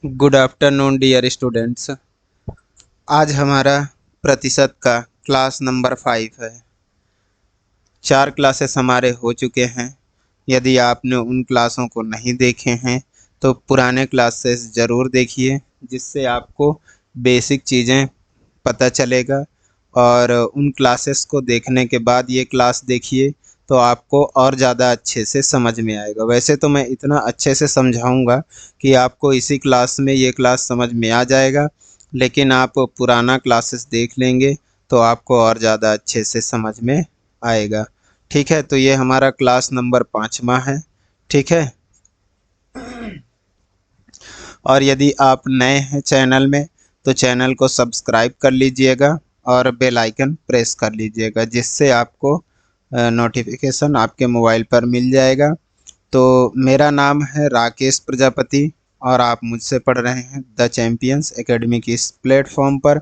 Good afternoon dear students. आज हमारा प्रतिशत का क्लास नंबर 5 है। 4 क्लासेस हमारे हो चुके हैं। यदि आपने उन क्लासों को नहीं देखे हैं तो पुराने क्लासेस ज़रूर देखिए, जिससे आपको बेसिक चीज़ें पता चलेगा। और उन क्लासेस को देखने के बाद ये क्लास देखिए तो आपको और ज़्यादा अच्छे से समझ में आएगा। वैसे तो मैं इतना अच्छे से समझाऊंगा कि आपको इसी क्लास में ये क्लास समझ में आ जाएगा, लेकिन आप पुराना क्लासेस देख लेंगे तो आपको और ज़्यादा अच्छे से समझ में आएगा। ठीक है, तो ये हमारा क्लास नंबर 5वां है। ठीक है, और यदि आप नए हैं चैनल में तो चैनल को सब्सक्राइब कर लीजिएगा और बेल आइकन प्रेस कर लीजिएगा, जिससे आपको नोटिफिकेशन आपके मोबाइल पर मिल जाएगा। तो मेरा नाम है राकेश प्रजापति और आप मुझसे पढ़ रहे हैं द चैंपियंस एकेडमी की इस प्लेटफॉर्म पर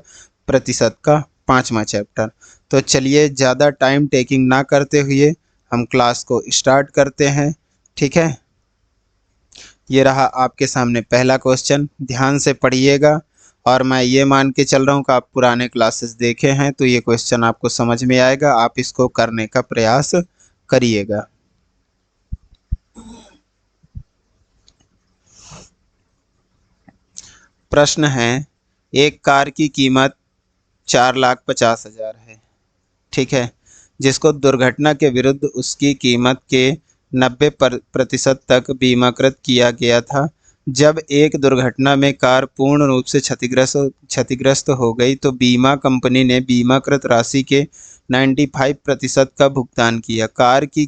प्रतिशत का 5वां चैप्टर। तो चलिए ज़्यादा टाइम टेकिंग ना करते हुए हम क्लास को स्टार्ट करते हैं। ठीक है, ये रहा आपके सामने पहला क्वेश्चन। ध्यान से पढ़िएगा और मैं ये मान के चल रहा हूँ कि आप पुराने क्लासेस देखे हैं तो ये क्वेश्चन आपको समझ में आएगा। आप इसको करने का प्रयास करिएगा। प्रश्न है, एक कार की कीमत 4,50,000 है। ठीक है, जिसको दुर्घटना के विरुद्ध उसकी कीमत के 90% तक बीमाकृत किया गया था। जब एक दुर्घटना में कार पूर्ण रूप से क्षतिग्रस्त हो गई तो बीमा कंपनी ने बीमाकृत राशि के 95% का भुगतान किया। कार की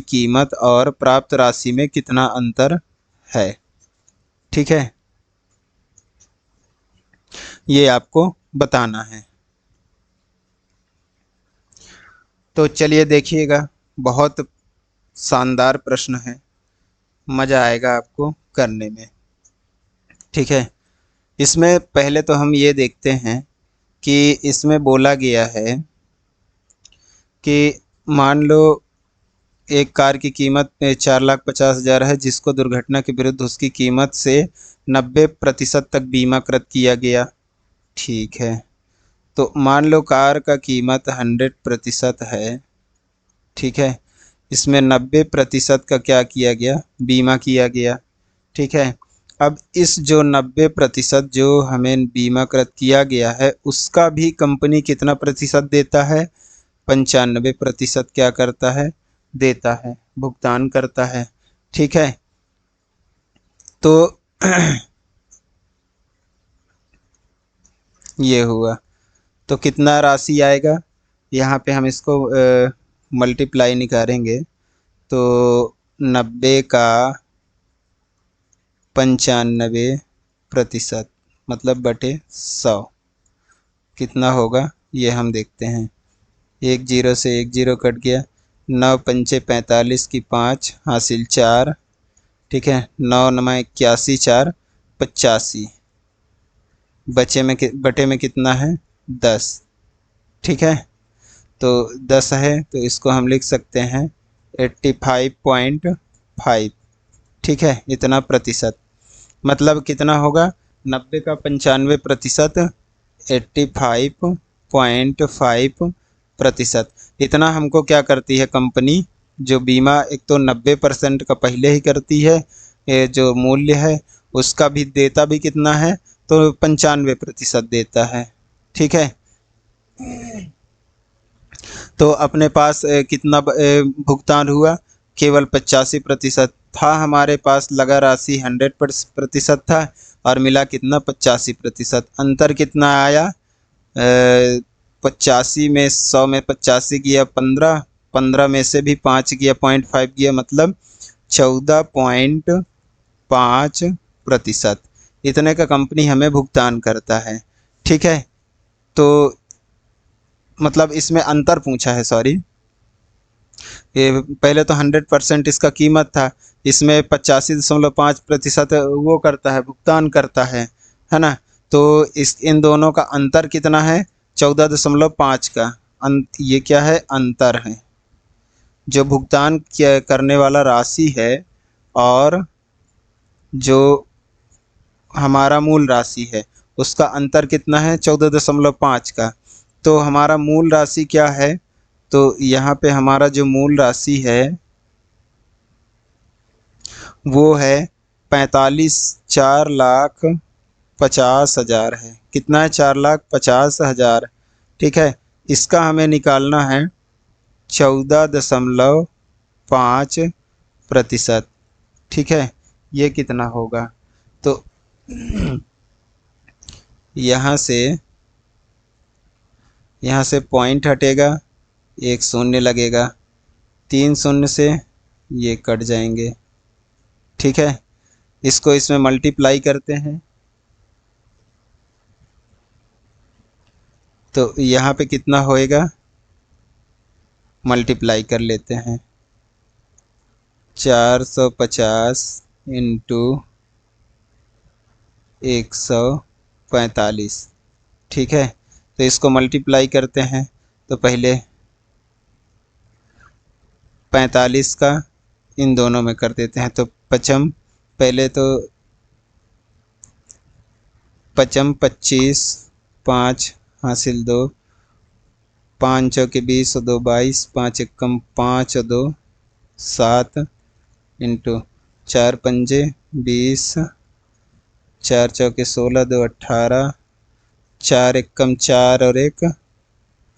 कीमत और प्राप्त राशि में कितना अंतर है? ठीक है, ये आपको बताना है। तो चलिए देखिएगा, बहुत शानदार प्रश्न है, मज़ा आएगा आपको करने में। ठीक है, इसमें पहले तो हम ये देखते हैं कि इसमें बोला गया है कि मान लो एक कार की कीमत 4,50,000 है, जिसको दुर्घटना के विरुद्ध उसकी कीमत से 90% तक बीमाकृत किया गया। ठीक है, तो मान लो कार का कीमत 100% है। ठीक है, इसमें 90% का क्या किया गया? बीमा किया गया। ठीक है, अब इस जो 90% जो हमें बीमाकृत किया गया है उसका भी कंपनी कितना प्रतिशत देता है? 95% क्या करता है? देता है, भुगतान करता है। ठीक है, तो ये हुआ, तो कितना राशि आएगा? यहाँ पे हम इसको मल्टीप्लाई निकालेंगे तो 90 का 95% मतलब बटे 100 कितना होगा ये हम देखते हैं। एक जीरो से एक जीरो कट गया, 9 पंचे 45 की 5 हासिल 4। ठीक है, 9 नमा 81 4 85, बटे में कितना है? 10। ठीक है, तो 10 है तो इसको हम लिख सकते हैं 85.5। ठीक है, इतना प्रतिशत मतलब कितना होगा? 90 का 95%, 85.5%। इतना हमको क्या करती है कंपनी? जो बीमा एक तो 90% का पहले ही करती है, ये जो मूल्य है उसका भी देता भी कितना है? तो 95% देता है। ठीक है, तो अपने पास कितना भुगतान हुआ? केवल 85% था। हमारे पास लगा राशि 100% था और मिला कितना? 85%। अंतर कितना आया? 85 में 100 में 85 गया 15, 15 में से भी 5 गया 0.5 गया, मतलब 14.5%। इतने का कंपनी हमें भुगतान करता है। ठीक है, तो मतलब इसमें अंतर पूछा है, सॉरी, ये पहले तो 100% इसका कीमत था, इसमें 85.5% वो करता है, भुगतान करता है ना। तो इन दोनों का अंतर कितना है? 14.5 का ये क्या है? अंतर है। जो भुगतान करने वाला राशि है और जो हमारा मूल राशि है, उसका अंतर कितना है 14.5 का। तो हमारा मूल राशि क्या है, तो यहाँ पे हमारा जो मूल राशि है वो है 4,50,000 है। कितना है, 4,50,000। ठीक है, इसका हमें निकालना है 14.5%। ठीक है, ये कितना होगा, तो यहाँ से पॉइंट हटेगा, एक शून्य लगेगा, 3 शून्य से ये कट जाएंगे। ठीक है, इसको इसमें मल्टीप्लाई करते हैं तो यहाँ पे कितना होएगा, मल्टीप्लाई कर लेते हैं, 450 इंटू 145। ठीक है, तो इसको मल्टीप्लाई करते हैं तो पहले 45 का इन दोनों में कर देते हैं, तो पचम पहले तो 25, 5 हासिल 2, 5 चौके 20 और 2 22, 5 एकम 5 और 2 7 इंटू 4 पंजे 20, 4 चौके 16, 2 18, 4 एकम 4 और 1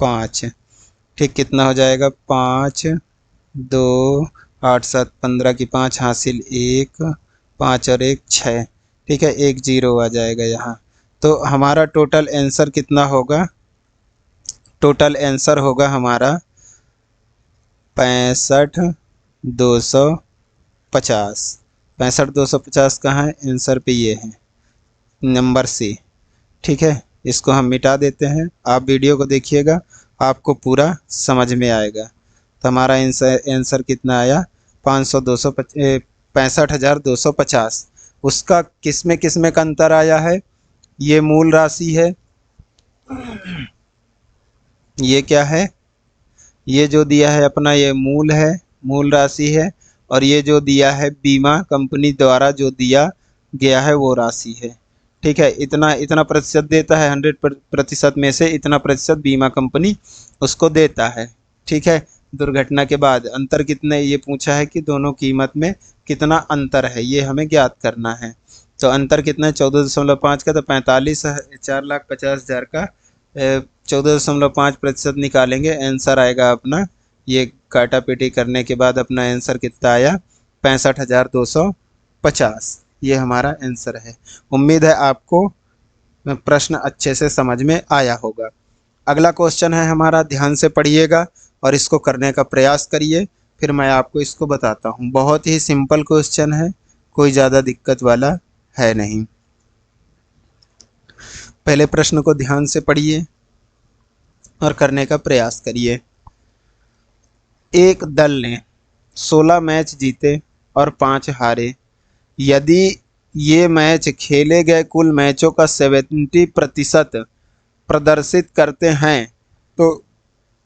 5। ठीक, कितना हो जाएगा, 5 2 8 7 15 की 5 हासिल 1, 5 और 1 6। ठीक है, 1 0 आ जाएगा यहाँ। तो हमारा टोटल आंसर कितना होगा, टोटल आंसर होगा हमारा 65,250। 65,250 कहाँ है, आंसर पे ये है, नंबर सी। ठीक है, इसको हम मिटा देते हैं, आप वीडियो को देखिएगा, आपको पूरा समझ में आएगा। तो हमारा आंसर कितना आया, 65,250। उसका किस में का अंतर आया है, ये मूल राशि है, ये क्या है, ये जो दिया है अपना ये मूल है, मूल राशि है, और ये जो दिया है बीमा कंपनी द्वारा जो दिया गया है वो राशि है। ठीक है, इतना इतना प्रतिशत देता है, 100% में से इतना प्रतिशत बीमा कंपनी उसको देता है। ठीक है, दुर्घटना के बाद अंतर कितने, ये पूछा है कि दोनों कीमत में कितना अंतर है, ये हमें ज्ञात करना है। तो अंतर कितना है, 14.5 का, तो 4,50,000 का 14.5% निकालेंगे, आंसर आएगा अपना, ये काटा पीटी करने के बाद अपना आंसर कितना आया, 65,250। ये हमारा आंसर है। उम्मीद है आपको प्रश्न अच्छे से समझ में आया होगा। अगला क्वेश्चन है हमारा, ध्यान से पढ़िएगा और इसको करने का प्रयास करिए, फिर मैं आपको इसको बताता हूँ। बहुत ही सिंपल क्वेश्चन है, कोई ज़्यादा दिक्कत वाला है नहीं। पहले प्रश्न को ध्यान से पढ़िए और करने का प्रयास करिए। एक दल ने 16 मैच जीते और 5 हारे। यदि ये मैच खेले गए कुल मैचों का 70% प्रदर्शित करते हैं तो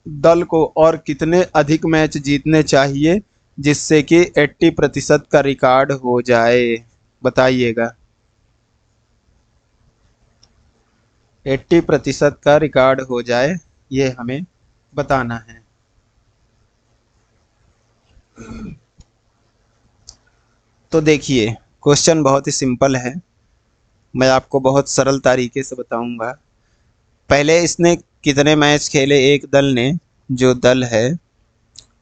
दल को और कितने अधिक मैच जीतने चाहिए जिससे कि 80% का रिकॉर्ड हो जाए, बताइएगा। 80% का रिकॉर्ड हो जाए, ये हमें बताना है। तो देखिए, क्वेश्चन बहुत ही सिंपल है, मैं आपको बहुत सरल तरीके से बताऊंगा। पहले इसने कितने मैच खेले, एक दल ने, जो दल है,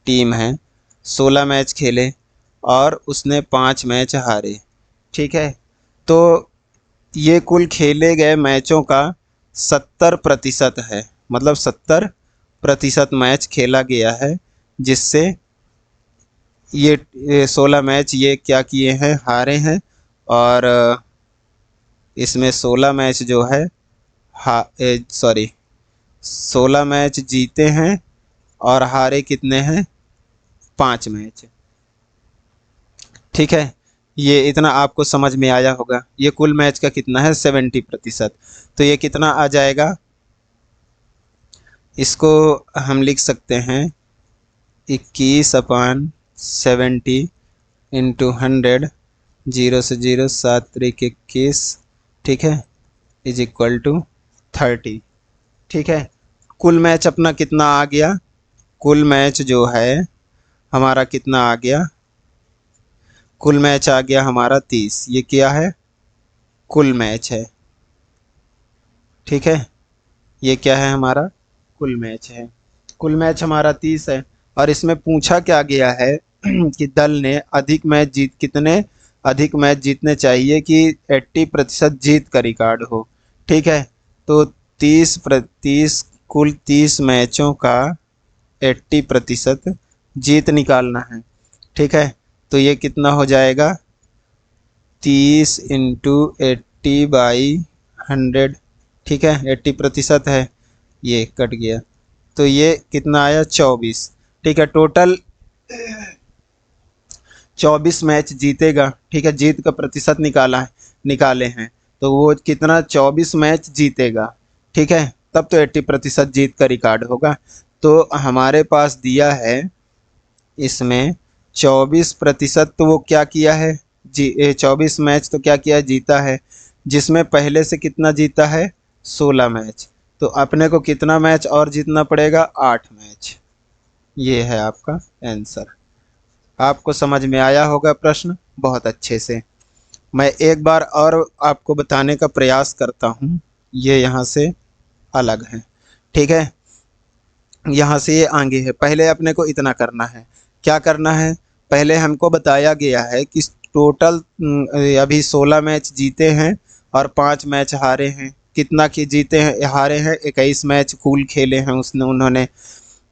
टीम है, 16 मैच खेले और उसने 5 मैच हारे। ठीक है, तो ये कुल खेले गए मैचों का 70% है, मतलब 70% मैच खेला गया है, जिससे ये 16 मैच ये क्या किए हैं, हारे हैं। और इसमें 16 मैच जो है, 16 मैच जीते हैं और हारे कितने हैं, 5 मैच। ठीक है, ये इतना आपको समझ में आया होगा। ये कुल मैच का कितना है, 70%। तो ये कितना आ जाएगा, इसको हम लिख सकते हैं 21/70 इंटू 100, 0 से 0, 7 3 21, ठीक है, इज इक्वल टू 30। ठीक है, कुल मैच अपना कितना आ गया, कुल मैच जो है हमारा कितना आ गया, कुल मैच आ गया हमारा 30। ये क्या है, कुल मैच है। ठीक है, ये क्या है हमारा, कुल मैच है। कुल मैच हमारा 30 है। और इसमें पूछा क्या गया है कि दल ने अधिक मैच जीत कितने अधिक मैच जीतने चाहिए कि 80% जीत का रिकॉर्ड हो। ठीक है, तो 30 कुल 30 मैचों का 80% जीत निकालना है। ठीक है, तो ये कितना हो जाएगा, 30 इंटू 80/100। ठीक है, 80% है, ये कट गया, तो ये कितना आया, 24। ठीक है, टोटल 24 मैच जीतेगा। ठीक है, जीत का प्रतिशत निकाले हैं, तो वो कितना, 24 मैच जीतेगा। ठीक है, तब तो 80% जीत का रिकॉर्ड होगा। तो हमारे पास दिया है इसमें 24%, तो वो क्या किया है, 24 मैच तो क्या किया है, जीता है, जिसमें पहले से कितना जीता है, 16 मैच। तो अपने को कितना मैच और जीतना पड़ेगा, 8 मैच। ये है आपका आंसर। आपको समझ में आया होगा प्रश्न बहुत अच्छे से। मैं एक बार और आपको बताने का प्रयास करता हूँ, ये यहाँ से अलग है। ठीक है, यहाँ से ये आगे है। पहले अपने को इतना करना है, क्या करना है, पहले हमको बताया गया है कि टोटल अभी 16 मैच जीते हैं और 5 मैच हारे हैं। कितना की जीते हैं, हारे हैं, 21 मैच कुल खेले हैं उसने उन्होंने।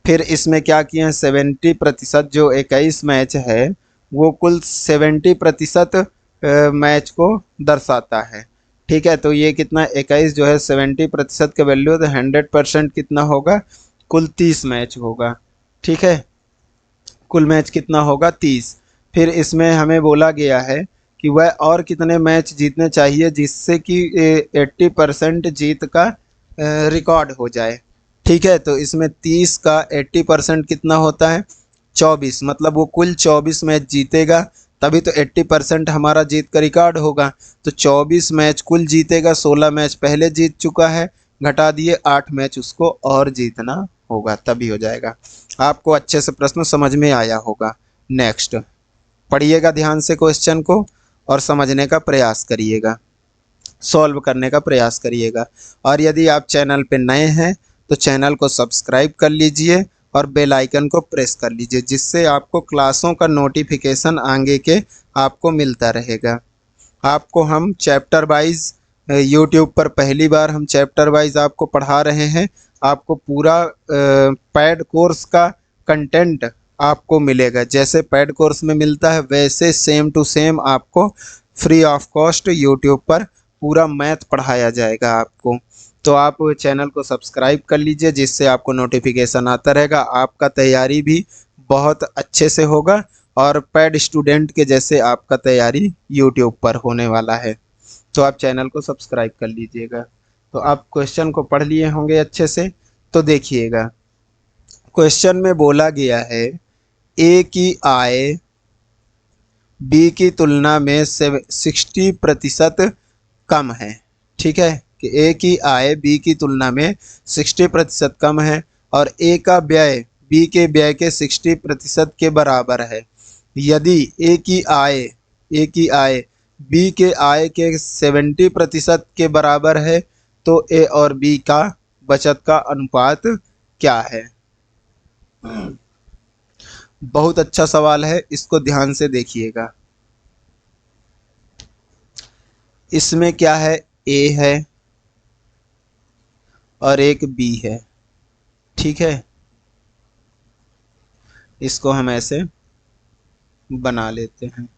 फिर इसमें क्या किए हैं, 70%, जो 21 मैच है वो कुल 70% मैच को दर्शाता है। ठीक है, तो ये कितना, 21 जो है 70% का वैल्यू, तो 100% कितना होगा, कुल 30 मैच होगा। ठीक है, कुल मैच कितना होगा, 30। फिर इसमें हमें बोला गया है कि वह और कितने मैच जीतने चाहिए जिससे कि 80% जीत का रिकॉर्ड हो जाए। ठीक है, तो इसमें 30 का 80% कितना होता है, 24। मतलब वो कुल 24 मैच जीतेगा, तभी तो 80% हमारा जीत का रिकॉर्ड होगा। तो 24 मैच कुल जीतेगा, 16 मैच पहले जीत चुका है, घटा दिए 8 मैच उसको और जीतना होगा, तभी हो जाएगा। आपको अच्छे से प्रश्न समझ में आया होगा। नेक्स्ट पढ़िएगा ध्यान से क्वेश्चन को और समझने का प्रयास करिएगा, सॉल्व करने का प्रयास करिएगा। और यदि आप चैनल पे नए हैं तो चैनल को सब्सक्राइब कर लीजिए और बेल आइकन को प्रेस कर लीजिए, जिससे आपको क्लासों का नोटिफिकेशन आगे के आपको मिलता रहेगा। आपको हम चैप्टर वाइज यूट्यूब पर पहली बार हम चैप्टर वाइज आपको पढ़ा रहे हैं। आपको पूरा पैड कोर्स का कंटेंट आपको मिलेगा, जैसे पैड कोर्स में मिलता है वैसे सेम टू सेम आपको फ्री ऑफ कॉस्ट यूट्यूब पर पूरा मैथ पढ़ाया जाएगा आपको। तो आप चैनल को सब्सक्राइब कर लीजिए, जिससे आपको नोटिफिकेशन आता रहेगा। आपका तैयारी भी बहुत अच्छे से होगा और पैड स्टूडेंट के जैसे आपका तैयारी यूट्यूब पर होने वाला है। तो आप चैनल को सब्सक्राइब कर लीजिएगा। तो आप क्वेश्चन को पढ़ लिए होंगे अच्छे से, तो देखिएगा क्वेश्चन में बोला गया है ए की आय बी की तुलना में 60% कम है। ठीक है, कि ए की आय बी की तुलना में 60% कम है और ए का व्यय बी के व्यय के 60% के बराबर है। यदि ए की आय बी के आय के 70% के बराबर है, तो ए और बी का बचत का अनुपात क्या है। बहुत अच्छा सवाल है, इसको ध्यान से देखिएगा। इसमें क्या है, ए है और एक बी है। ठीक है, इसको हम ऐसे बना लेते हैं।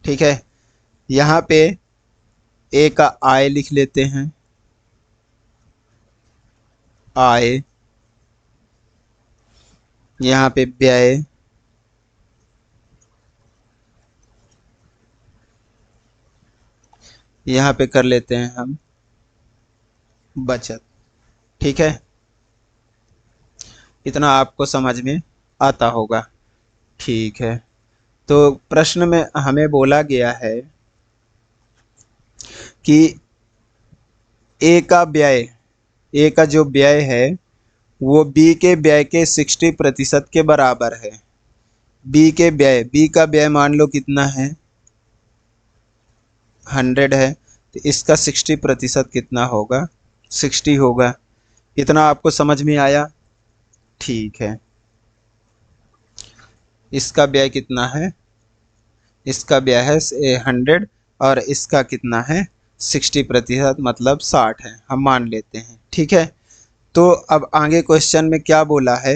ठीक है, यहाँ पे ए का आय लिख लेते हैं, आय, यहाँ पे व्यय, यहाँ पे कर लेते हैं हम बचत। ठीक है, इतना आपको समझ में आता होगा। ठीक है, तो प्रश्न में हमें बोला गया है कि ए का व्यय, ए का जो व्यय है वो बी के व्यय के 60% के बराबर है। बी के व्यय, बी का व्यय मान लो कितना है, 100 है, तो इसका 60% कितना होगा, 60 होगा। इतना आपको समझ में आया? ठीक है। इसका व्यय कितना है, इसका व्यय है 100 और इसका कितना है 60%, मतलब 60 है, हम मान लेते हैं। ठीक है। तो अब आगे क्वेश्चन में क्या बोला है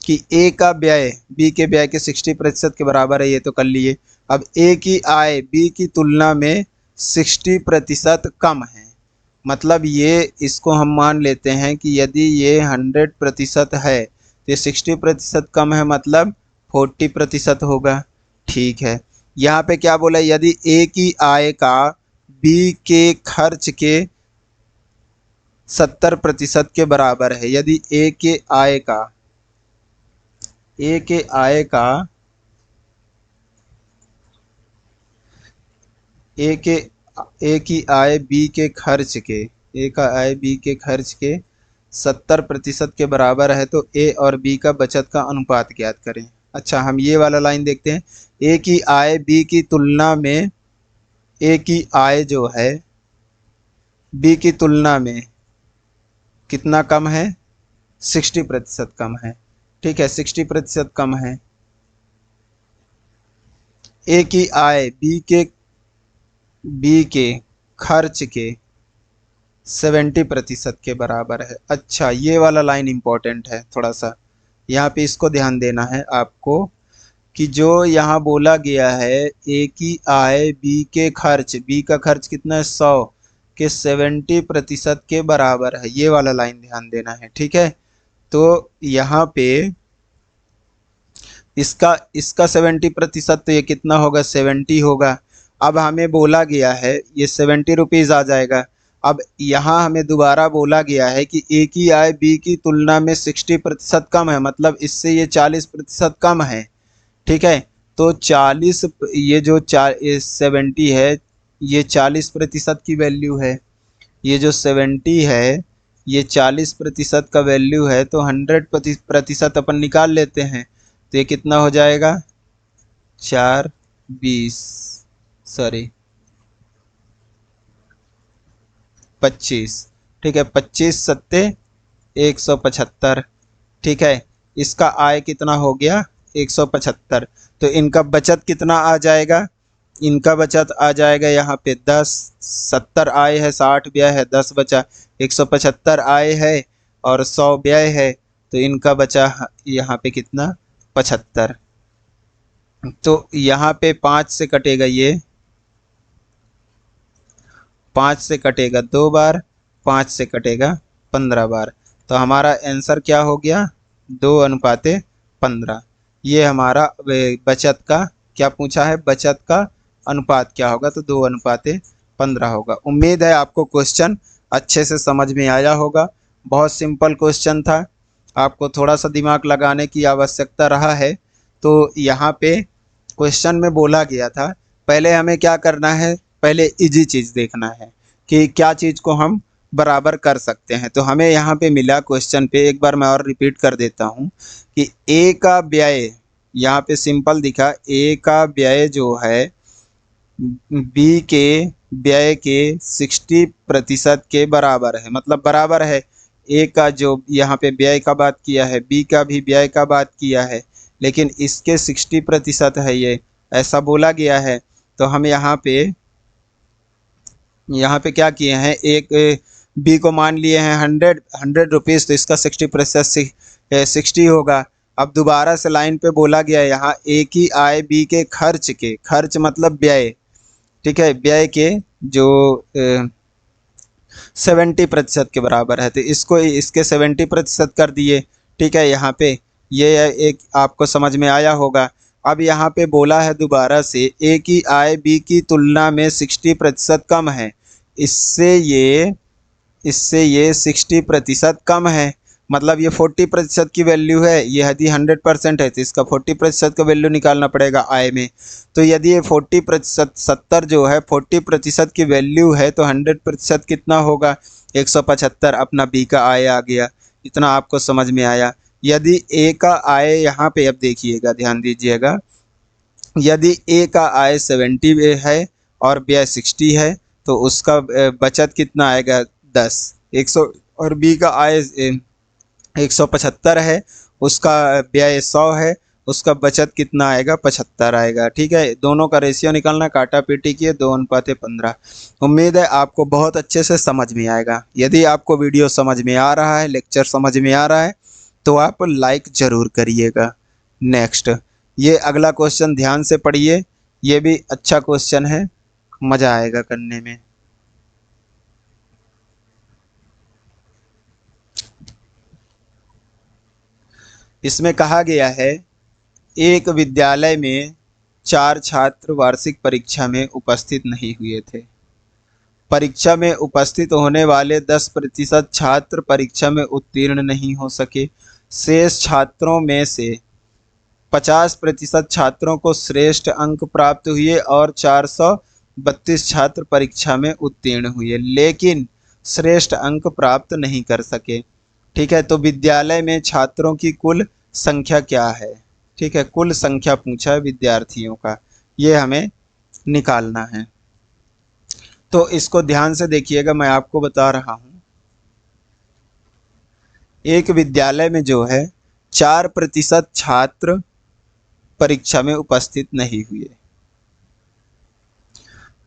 कि ए का व्यय बी के व्यय के 60% के बराबर है, ये तो कर लिए। अब ए की आय बी की तुलना में 60% कम है, मतलब ये इसको हम मान लेते हैं कि यदि ये 100% है तो ये 60% कम है, मतलब 40% होगा। ठीक है। यहाँ पे क्या बोला, यदि ए की आय का बी के खर्च के 70% के बराबर है। यदि ए के आय का, ए के आय का, ए के, ए की आय बी के खर्च के, ए का आय बी के खर्च के 70% के बराबर है, तो ए और बी का बचत का अनुपात ज्ञात करें। अच्छा, हम ये वाला लाइन देखते हैं। ए की आय बी की तुलना में, ए की आय जो है बी की तुलना में कितना कम है, 60% कम है। ठीक है, 60% कम है। ए की आय बी के खर्च के 70% के बराबर है। अच्छा, ये वाला लाइन इंपॉर्टेंट है थोड़ा सा, यहाँ पे इसको ध्यान देना है आपको कि जो यहाँ बोला गया है ए की आय बी के खर्च, बी का खर्च कितना है 100 के 70% के बराबर है, ये वाला लाइन ध्यान देना है। ठीक है। तो यहाँ पे इसका 70%, तो ये कितना होगा, 70 होगा। अब हमें बोला गया है ये 70 रुपीज़ आ जाएगा। अब यहाँ हमें दोबारा बोला गया है कि ए की आय बी की तुलना में 60% कम है, मतलब इससे ये 40% कम है। ठीक है। तो 40, ये जो 70 है ये 40% की वैल्यू है, ये जो 70 है ये 40% का वैल्यू है, तो 100% अपन निकाल लेते हैं। तो ये कितना हो जाएगा, 4 20, सॉरी 25। ठीक है, 25 सत्ते 175। ठीक है, इसका आय कितना हो गया 175। तो इनका बचत कितना आ जाएगा, इनका बचत आ जाएगा यहाँ पे 10। 70 आय है, 60 व्यय है, 10 बचा। 175 आय है और 100 व्यय है, तो इनका बचा यहाँ पे कितना, 75। तो यहाँ पे 5 से कटेगा, ये 5 से कटेगा 2 बार, 5 से कटेगा 15 बार। तो हमारा आंसर क्या हो गया, 2:15। ये हमारा बचत का क्या पूछा है, बचत का अनुपात क्या होगा, तो 2:15 होगा। उम्मीद है आपको क्वेश्चन अच्छे से समझ में आया होगा। बहुत सिंपल क्वेश्चन था, आपको थोड़ा सा दिमाग लगाने की आवश्यकता रहा है। तो यहाँ पे क्वेश्चन में बोला गया था, पहले हमें क्या करना है, पहले इजी चीज़ देखना है कि क्या चीज़ को हम बराबर कर सकते हैं। तो हमें यहाँ पे मिला क्वेश्चन पे, एक बार मैं और रिपीट कर देता हूँ कि ए का व्यय, यहाँ पे सिंपल दिखा, ए का व्यय जो है बी के व्यय के 60% के बराबर है, मतलब बराबर है। ए का जो यहाँ पे व्यय का बात किया है, बी का भी व्यय का बात किया है, लेकिन इसके 60% है, ये ऐसा बोला गया है। तो हम यहाँ पे क्या किए हैं, एक बी को मान लिए हैं 100 रुपीज़, तो इसका 60% 60 होगा। अब दोबारा से लाइन पे बोला गया है यहाँ ए की आय बी के खर्च के, खर्च मतलब व्यय, ठीक है, व्यय के जो 70% के बराबर है, तो इसको इसके 70% कर दिए। ठीक है, यहाँ पे ये एक आपको समझ में आया होगा। अब यहाँ पे बोला है दोबारा से ए की आय बी की तुलना में 60% कम है, इससे ये 60% कम है। मतलब ये 40% की वैल्यू है, ये यदि 100% है तो इसका 40% का वैल्यू निकालना पड़ेगा आय में। तो यदि ये 40%, 70 जो है 40% की वैल्यू है तो 100% कितना होगा, 175। अपना बी का आय आ गया। इतना आपको समझ में आया। यदि ए का आय, यहाँ पे अब देखिएगा, ध्यान दीजिएगा, यदि ए का आय 70 है और व्यय 60 है तो उसका बचत कितना आएगा, 10, 100। और बी का आय 175 है, उसका व्यय 100 है, उसका बचत कितना आएगा, 75 आएगा। ठीक है, दोनों का रेशियो निकालना, काटा पीटी किए, 2:15। उम्मीद है आपको बहुत अच्छे से समझ में आएगा। यदि आपको वीडियो समझ में आ रहा है, लेक्चर समझ में आ रहा है, तो आप लाइक ज़रूर करिएगा। नेक्स्ट, ये अगला क्वेश्चन ध्यान से पढ़िए, ये भी अच्छा क्वेश्चन है, मज़ा आएगा करने में। इसमें कहा गया है, एक विद्यालय में 4 छात्र वार्षिक परीक्षा में उपस्थित नहीं हुए थे। परीक्षा में उपस्थित होने वाले 10% छात्र परीक्षा में उत्तीर्ण नहीं हो सके। शेष छात्रों में से 50% छात्रों को श्रेष्ठ अंक प्राप्त हुए और 432 छात्र परीक्षा में उत्तीर्ण हुए, लेकिन श्रेष्ठ अंक प्राप्त नहीं कर सके। ठीक है, तो विद्यालय में छात्रों की कुल संख्या क्या है। ठीक है, कुल संख्या पूछा है विद्यार्थियों का, ये हमें निकालना है। तो इसको ध्यान से देखिएगा, मैं आपको बता रहा हूँ। एक विद्यालय में जो है 4% छात्र परीक्षा में उपस्थित नहीं हुए।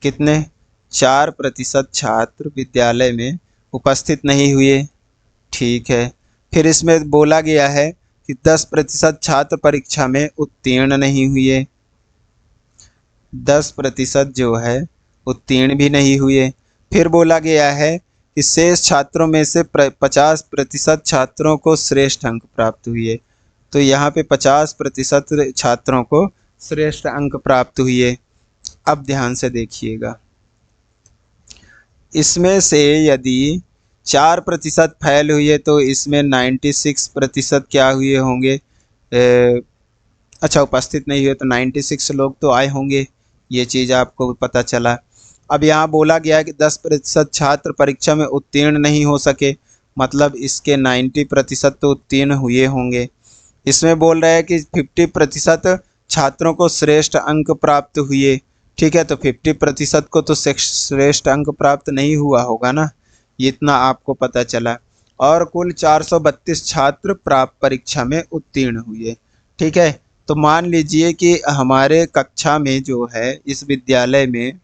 कितने, 4% छात्र विद्यालय में उपस्थित नहीं हुए। ठीक है, फिर इसमें बोला गया है कि 10% छात्र परीक्षा में उत्तीर्ण नहीं हुए। 10% जो है उत्तीर्ण भी नहीं हुए। फिर बोला गया है कि शेष छात्रों में से 50% छात्रों को श्रेष्ठ अंक प्राप्त हुए। तो यहाँ पे 50% छात्रों को श्रेष्ठ अंक प्राप्त हुए। अब ध्यान से देखिएगा, इसमें से यदि 4% फेल हुए तो इसमें 96% क्या हुए होंगे, अच्छा उपस्थित नहीं हुए, तो 96 लोग तो आए होंगे। ये चीज़ आपको पता चला। अब यहाँ बोला गया है कि 10% छात्र परीक्षा में उत्तीर्ण नहीं हो सके, मतलब इसके 90% तो उत्तीर्ण हुए होंगे। इसमें बोल रहा है कि 50% छात्रों को श्रेष्ठ अंक प्राप्त हुए। ठीक है, तो 50% को तो श्रेष्ठ अंक प्राप्त नहीं हुआ होगा ना, इतना आपको पता चला। और कुल 432 छात्र प्राप्त परीक्षा में उत्तीर्ण हुए। ठीक है, तो मान लीजिए कि हमारे कक्षा में जो है, इस विद्यालय में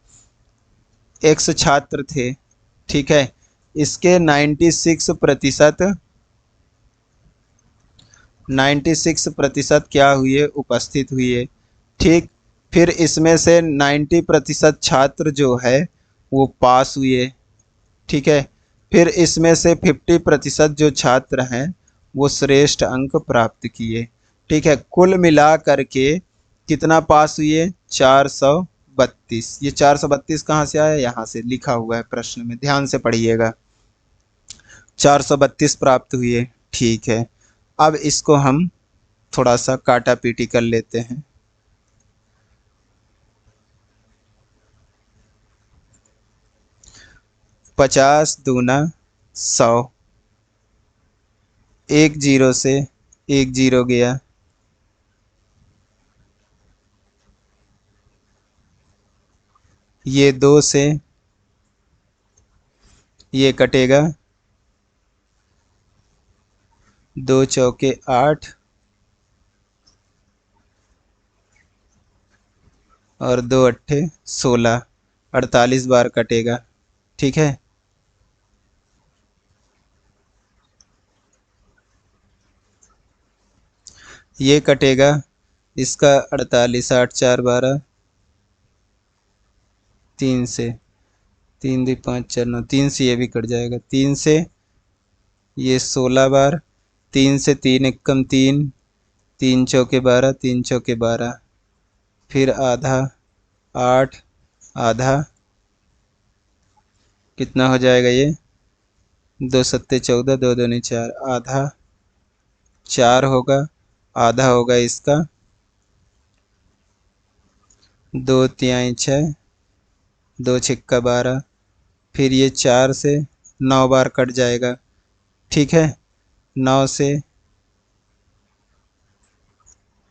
X छात्र थे। ठीक है, इसके 96% क्या हुए, उपस्थित हुए। ठीक, फिर इसमें से 90% छात्र जो है वो पास हुए। ठीक है, फिर इसमें से 50% जो छात्र हैं वो श्रेष्ठ अंक प्राप्त किए। ठीक है, कुल मिला करके कितना पास हुए, 432। ये 432 कहाँ से आया, यहाँ से लिखा हुआ है प्रश्न में, ध्यान से पढ़िएगा। 432 प्राप्त हुए। ठीक है, अब इसको हम थोड़ा सा काटा पीटी कर लेते हैं। पचास दूना 100, एक जीरो से एक जीरो गया, ये 2 से ये कटेगा, 2 चौके 8 और 2 अट्ठे 16, 48 बार कटेगा। ठीक है, ये कटेगा, इसका 48, 8 4 12, 3 से 3 2 5 4 9, 3 से ये भी कट जाएगा, 3 से ये 16 बार, 3 से 3 एकम 3, 3 चौके 12, 3 चौके 12, फिर आधा 8, आधा कितना हो जाएगा ये, 2 सत्ते 14, 2 दूनी 4, आधा 4 होगा, आधा होगा इसका 2 तिहाई 6, 2 छिक्का 12, फिर ये 4 से 9 बार कट जाएगा। ठीक है, 9 से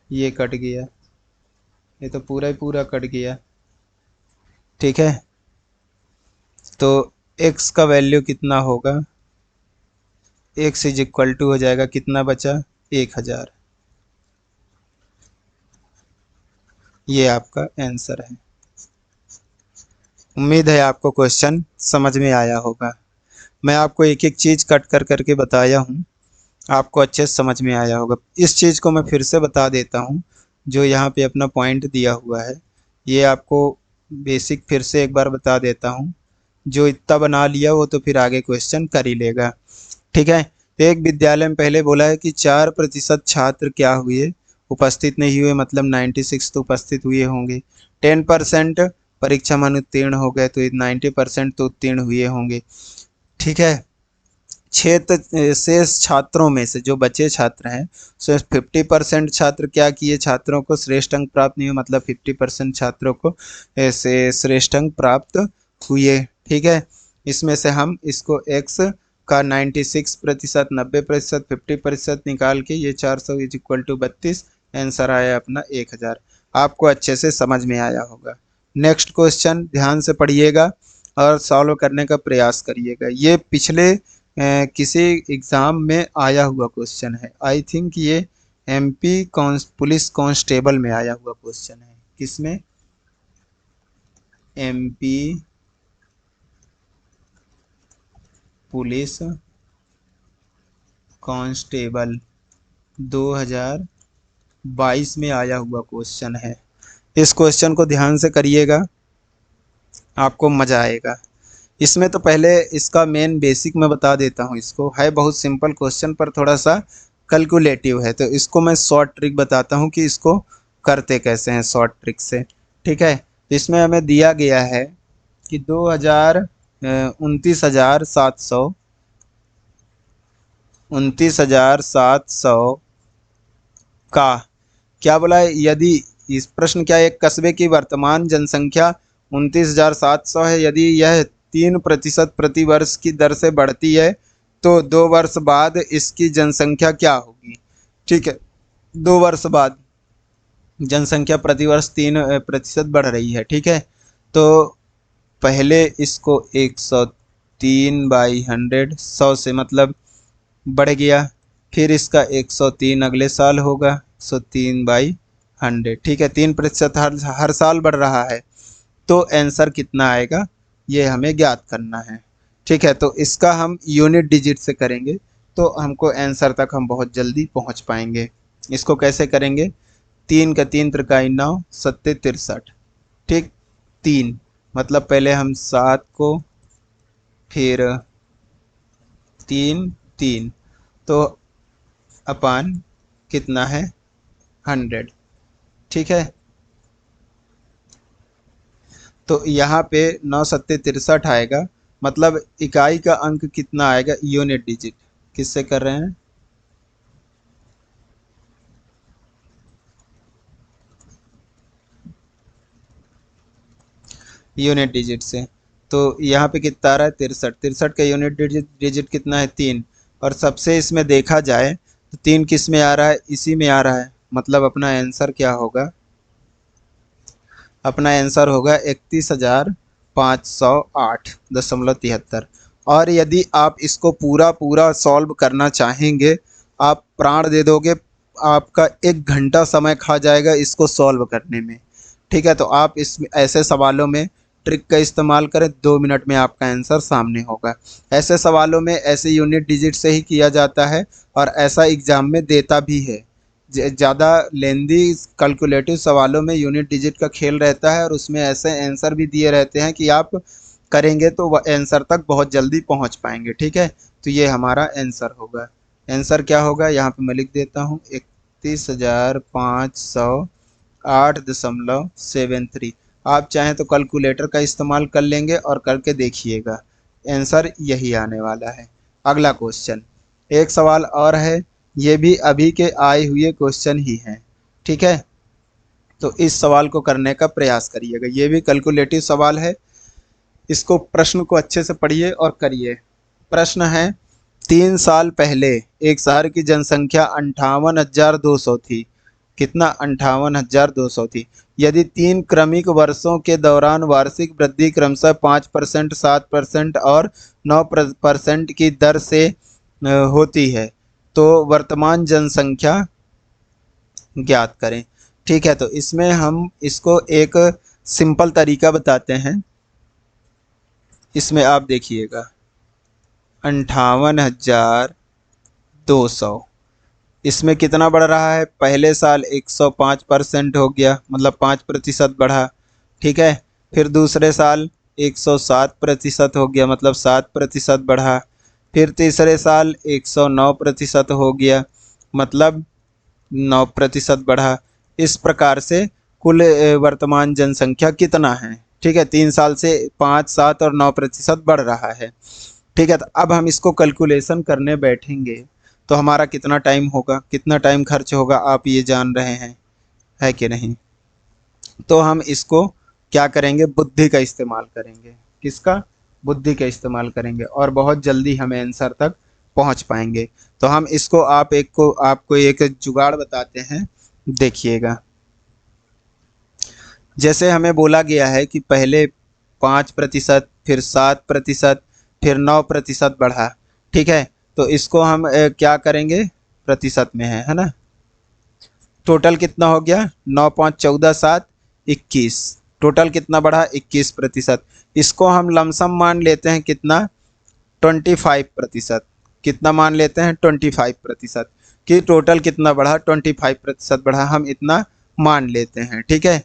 ये कट गया, ये तो पूरा ही पूरा कट गया। ठीक है, तो x का वैल्यू कितना होगा, x इज इक्वल टू हो जाएगा, कितना बचा 1000। ये आपका आंसर है। उम्मीद है आपको क्वेश्चन समझ में आया होगा। मैं आपको एक एक चीज़ कट कर करके बताया हूँ, आपको अच्छे से समझ में आया होगा। इस चीज़ को मैं फिर से बता देता हूँ, जो यहाँ पे अपना पॉइंट दिया हुआ है, ये आपको बेसिक फिर से एक बार बता देता हूँ। जो इतना बना लिया वो तो फिर आगे क्वेश्चन कर ही लेगा। ठीक है, तो एक विद्यालय में पहले बोला है कि 4% छात्र क्या हुए, उपस्थित नहीं हुए, मतलब 96 तो उपस्थित हुए होंगे। 10% परीक्षा में अनुत्तीर्ण हो गए, तो 90% तो उत्तीर्ण हुए होंगे। ठीक है, शेष छात्रों में से जो बचे छात्र हैं, 50% छात्र क्या किए, छात्रों को श्रेष्ठ अंक प्राप्त नहीं हुए, मतलब 50% छात्रों को ऐसे श्रेष्ठ अंक प्राप्त हुए। ठीक है, इसमें से हम इसको x का 96%, 90%, 50% निकाल के ये 400 इज इक्वल टू 32, आंसर आया अपना 1000। आपको अच्छे से समझ में आया होगा। नेक्स्ट क्वेश्चन ध्यान से पढ़िएगा और सॉल्व करने का प्रयास करिएगा। ये पिछले किसी एग्ज़ाम में आया हुआ क्वेश्चन है। आई थिंक ये MP पुलिस कांस्टेबल में आया हुआ क्वेश्चन है। किसमें, MP पुलिस कांस्टेबल 2022 में आया हुआ क्वेश्चन है। इस क्वेश्चन को ध्यान से करिएगा, आपको मज़ा आएगा। इसमें तो पहले इसका मेन बेसिक मैं बता देता हूँ। इसको है बहुत सिंपल क्वेश्चन, पर थोड़ा सा कैलकुलेटिव है, तो इसको मैं शॉर्ट ट्रिक बताता हूँ कि इसको करते कैसे हैं शॉर्ट ट्रिक से। ठीक है, तो इसमें हमें दिया गया है कि 29,700 का क्या बोला है, यदि इस प्रश्न क्या है, एक कस्बे की वर्तमान जनसंख्या 29,700 है, यदि यह 3% प्रति वर्ष की दर से बढ़ती है तो 2 वर्ष बाद इसकी जनसंख्या क्या होगी। ठीक है, 2 वर्ष बाद जनसंख्या प्रति वर्ष 3% बढ़ रही है। ठीक है, तो पहले इसको 103/100, 100 से मतलब बढ़ गया, फिर इसका 103 अगले साल होगा, 103/100। ठीक है, 3% हर साल बढ़ रहा है, तो आंसर कितना आएगा ये हमें ज्ञात करना है। ठीक है, तो इसका हम यूनिट डिजिट से करेंगे तो हमको आंसर तक हम बहुत जल्दी पहुंच पाएंगे। इसको कैसे करेंगे, 3 का 3 त्रिकाई 9, 7 63। ठीक, 3 मतलब पहले हम 7 को, फिर 3 3, तो अपान कितना है 100। ठीक है, तो यहाँ पे 9 7 63 आएगा, मतलब इकाई का अंक कितना आएगा, यूनिट डिजिट। किससे कर रहे हैं, यूनिट डिजिट से। तो यहाँ पे कितना आ रहा है 63, 63 का यूनिट डिजिट कितना है 3। और सबसे इसमें देखा जाए तो 3 किस में आ रहा है, इसी में आ रहा है, मतलब अपना आंसर क्या होगा, अपना आंसर होगा 31,508.73। और यदि आप इसको पूरा पूरा सॉल्व करना चाहेंगे, आप प्राण दे दोगे, आपका 1 घंटा समय खा जाएगा इसको सॉल्व करने में। ठीक है, तो आप इस ऐसे सवालों में ट्रिक का इस्तेमाल करें, 2 मिनट में आपका आंसर सामने होगा। ऐसे सवालों में ऐसे यूनिट डिजिट से ही किया जाता है, और ऐसा एग्ज़ाम में देता भी है। ज़्यादा लेंदी कैलकुलेटिव सवालों में यूनिट डिजिट का खेल रहता है, और उसमें ऐसे आंसर भी दिए रहते हैं कि आप करेंगे तो वह आंसर तक बहुत जल्दी पहुंच पाएंगे। ठीक है, तो ये हमारा आंसर होगा। आंसर क्या होगा, यहाँ पे मैं लिख देता हूँ 31,508.73। आप चाहें तो कैलकुलेटर का इस्तेमाल कर लेंगे और करके देखिएगा, आंसर यही आने वाला है। अगला क्वेश्चन, एक सवाल और है ये भी अभी के आए हुए क्वेश्चन ही हैं, ठीक है। तो इस सवाल को करने का प्रयास करिएगा, ये भी कैलकुलेटिव सवाल है। इसको प्रश्न को अच्छे से पढ़िए और करिए। प्रश्न है, 3 साल पहले एक शहर की जनसंख्या 58,200 थी। कितना? 58,200 थी। यदि 3 क्रमिक वर्षों के दौरान वार्षिक वृद्धि क्रमशः 5%, 7% और 9% की दर से होती है, तो वर्तमान जनसंख्या ज्ञात करें। ठीक है, तो इसमें हम इसको एक सिंपल तरीका बताते हैं। इसमें आप देखिएगा 58,200, इसमें कितना बढ़ रहा है? पहले साल 105% हो गया, मतलब 5% बढ़ा। ठीक है, फिर दूसरे साल 107% हो गया, मतलब 7% बढ़ा। फिर तीसरे साल 109% हो गया, मतलब 9% बढ़ा। इस प्रकार से कुल वर्तमान जनसंख्या कितना है? ठीक है, 3 साल से 5, 7 और 9% बढ़ रहा है। ठीक है, तो अब हम इसको कैलकुलेशन करने बैठेंगे तो हमारा कितना टाइम होगा, कितना टाइम खर्च होगा, आप ये जान रहे हैं, है कि नहीं? तो हम इसको क्या करेंगे? बुद्धि का इस्तेमाल करेंगे। किसका? बुद्धि का इस्तेमाल करेंगे, और बहुत जल्दी हमें आंसर तक पहुंच पाएंगे। तो हम इसको आपको एक जुगाड़ बताते हैं, देखिएगा। जैसे हमें बोला गया है कि पहले 5%, फिर 7%, फिर 9% बढ़ा। ठीक है, तो इसको हम क्या करेंगे? प्रतिशत में है ना। टोटल कितना हो गया? 9, 5, 14, 7, 21। टोटल कितना बढ़ा? 21%। इसको हम लमसम मान लेते हैं कितना? 25%। कितना मान लेते हैं? 25%। कि टोटल कितना बढ़ा? 25% बढ़ा, हम इतना मान लेते हैं। ठीक है,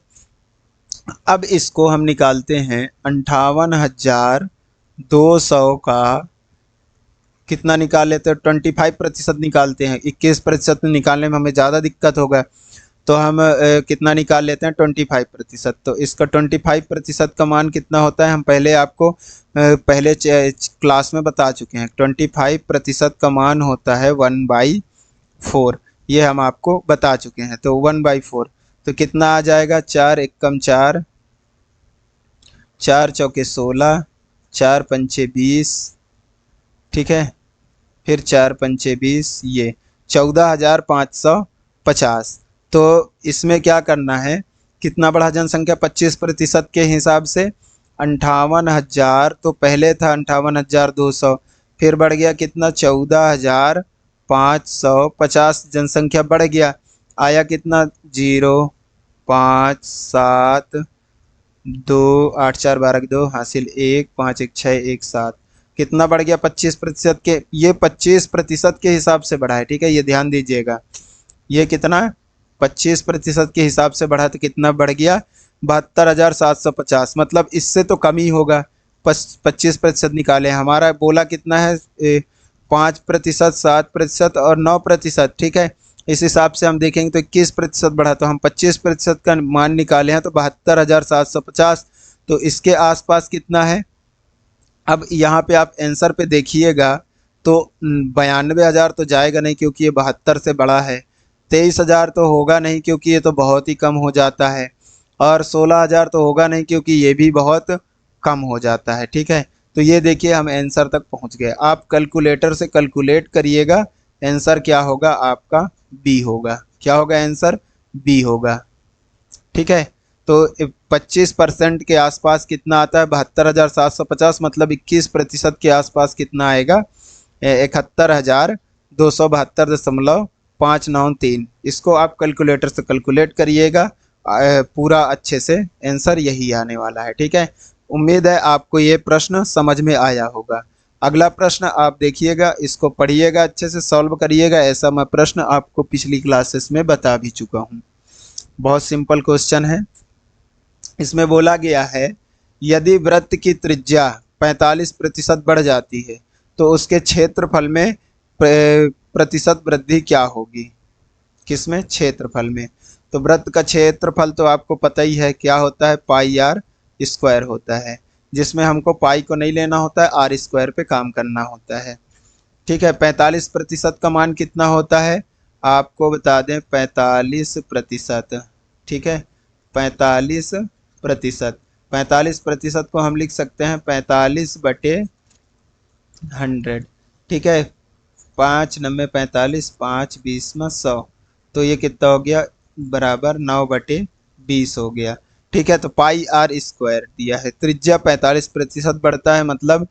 अब इसको हम निकालते हैं 58,200 का कितना निकाल लेते हैं? 25% निकालते हैं। 21% निकालने में हमें ज़्यादा दिक्कत होगा, तो हम कितना निकाल लेते हैं? 25%। तो इसका 25% का मान कितना होता है? हम पहले आपको पहले क्लास में बता चुके हैं। 25% का मान होता है 1/4। ये हम आपको बता चुके हैं। तो 1/4 तो कितना आ जाएगा? 4 एकम 4, 4 चौके 16, 4 पंचे 20। ठीक है, फिर 4 पंचे 20, ये 14,550। तो इसमें क्या करना है? कितना बढ़ा जनसंख्या 25% के हिसाब से? 58,000, तो पहले था 58,200, फिर बढ़ गया कितना? 14,550 जनसंख्या बढ़ गया। आया कितना? 0, 5, 7, 2, 8, 4, 12 2 हासिल 1, 5, 1, 6, 1, 7। कितना बढ़ गया? 25% के, ये 25% के हिसाब से बढ़ा है। ठीक है, ये ध्यान दीजिएगा। ये कितना? 25% के हिसाब से बढ़ा, तो कितना बढ़ गया? 72,750। मतलब इससे तो कम ही होगा। 25% निकाले, हमारा बोला कितना है? 5%, 7% और 9%। ठीक है, इस हिसाब से हम देखेंगे तो 21% बढ़ा, तो हम 25% का मान निकाले हैं, तो 72,750। तो इसके आसपास कितना है? अब यहाँ पे आप आंसर पे देखिएगा तो 92,000 तो जाएगा नहीं, क्योंकि ये 72 से बड़ा है। 23,000 तो होगा नहीं, क्योंकि ये तो बहुत ही कम हो जाता है। और 16,000 तो होगा नहीं, क्योंकि ये भी बहुत कम हो जाता है। ठीक है, तो ये देखिए हम आंसर तक पहुँच गए। आप कैलकुलेटर से कैलकुलेट करिएगा, आंसर क्या होगा आपका? बी होगा। क्या होगा आंसर? बी होगा। ठीक है, तो 25% के आसपास कितना आता है? 72,750, मतलब 21% के आसपास कितना आएगा? 71,272.593। इसको आप कैलकुलेटर से कैलकुलेट करिएगा, पूरा अच्छे से आंसर यही आने वाला है। ठीक है, उम्मीद है आपको ये प्रश्न समझ में आया होगा। अगला प्रश्न आप देखिएगा, इसको पढ़िएगा, अच्छे से सॉल्व करिएगा। ऐसा मैं प्रश्न आपको पिछली क्लासेस में बता भी चुका हूँ। बहुत सिंपल क्वेश्चन है। इसमें बोला गया है, यदि वृत्त की त्रिज्या 45% बढ़ जाती है, तो उसके क्षेत्रफल में प्रतिशत वृद्धि क्या होगी? किसमें? क्षेत्रफल में। तो वृत्त का क्षेत्रफल तो आपको पता ही है क्या होता है? पाई आर स्क्वायर होता है, जिसमें हमको पाई को नहीं लेना होता है, आर स्क्वायर पे काम करना होता है। ठीक है, 45% का मान कितना होता है आपको बता दें, 45%। ठीक है, 45%। 45% को हम लिख सकते हैं 45/100। ठीक है, 5×9=45, 5×20=100, तो ये कितना हो गया, बराबर 9/20 हो गया। ठीक है, तो पाई आर स्क्वायर दिया है, त्रिज्या 45% बढ़ता है, मतलब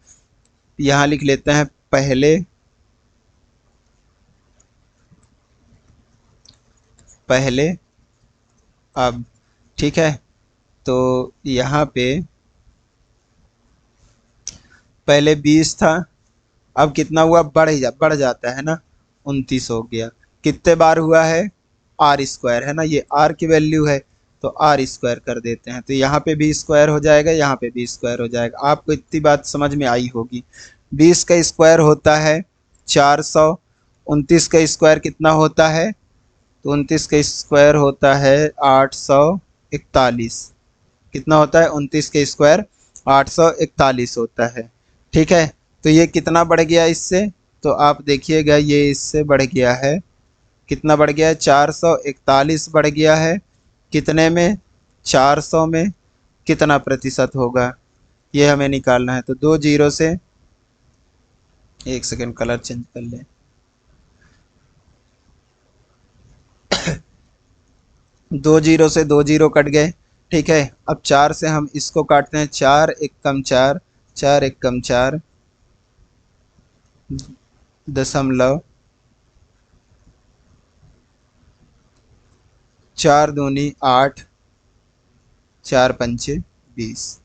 यहाँ लिख लेते हैं पहले अब। ठीक है, तो यहाँ पे पहले 20 था, अब कितना हुआ, बढ़ जाता है ना, 29 हो गया। कितने बार हुआ है, आर स्क्वायर है ना, ये आर की वैल्यू है, तो आर स्क्वायर कर देते हैं, तो यहाँ पे भी स्क्वायर हो जाएगा, यहाँ पे भी स्क्वायर हो जाएगा। आपको इतनी बात समझ में आई होगी। 20 का स्क्वायर होता है 400, 29 का स्क्वायर कितना होता है, तो 29 का स्क्वायर होता है 841। कितना होता है, 29 के स्क्वायर 841 होता है। ठीक है, तो ये कितना बढ़ गया इससे, तो आप देखिएगा ये इससे बढ़ गया है, कितना बढ़ गया है, 441 बढ़ गया है। कितने में, 400 में, कितना प्रतिशत होगा ये हमें निकालना है। तो 2 जीरो से, एक सेकेंड कलर चेंज कर ले, 2 जीरो से 2 जीरो कट गए। ठीक है, अब 4 से हम इसको काटते हैं, 4 एक कम 4, 4 एक कम 4, दशमलव, 4 दूनी 8, 4 पंचे 20।